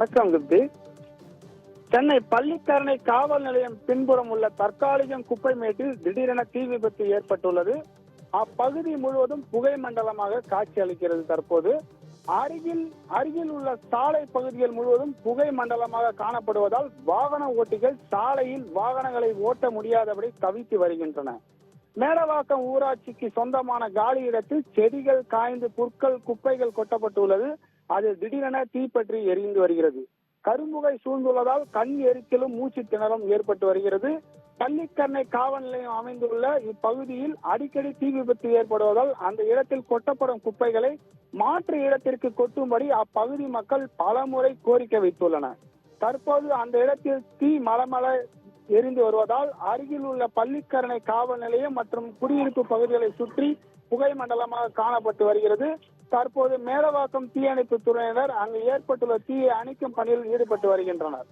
வணக்கம் குப்தி. சென்னை பள்ளிக்கரணை காவல் நிலையம் பின்புறம் உள்ள தற்காலிக குப்பை மேட்டில் திடீரென தீ விபத்து ஏற்பட்டுள்ளது. அப்பகுதி முழுவதும் புகை மண்டலமாக காட்சி அளிக்கிறது. தற்போது அருகில் உள்ள சாலை பகுதிகள் முழுவதும் புகை மண்டலமாக காணப்படுவதால் வாகன ஓட்டிகள் சாலையில் வாகனங்களை ஓட்ட முடியாதபடி தவித்து வருகின்றன. மேடவாக்கம் ஊராட்சிக்கு சொந்தமான காலி இடத்தில் செடிகள் காய்ந்து புற்கள் குப்பைகள் கொட்டப்பட்டுள்ளது. அது திடீரென தீப்பற்றி எரிந்து வருகிறது. கரும்புகை சூழ்ந்துள்ளதால் கண் எரிச்சலும் மூச்சு திணறும் ஏற்பட்டு வருகிறது. பள்ளிக்கரணை காவல் நிலையம் அமைந்துள்ள இப்பகுதியில் அடிக்கடி தீ விபத்து ஏற்படுவதால் அந்த இடத்தில் கொட்டப்படும் குப்பைகளை மாற்று இடத்திற்கு கொட்டும்படி அப்பகுதி மக்கள் பலமுறை கோரிக்கை வைத்துள்ளனர். தற்போது அந்த இடத்தில் தீ மலமல எரிந்து வருவதால் அருகில் உள்ள பள்ளிக்கரணை காவல் நிலையம் மற்றும் குடியிருப்பு பகுதிகளை சுற்றி புகை மண்டலமாக காணப்பட்டு வருகிறது. தற்போது மேடவாக்கம் தீயணைப்பு துறையினர் அங்கு ஏற்பட்டுள்ள தீயை அணைக்கும் பணியில் ஈடுபட்டு வருகின்றனர்.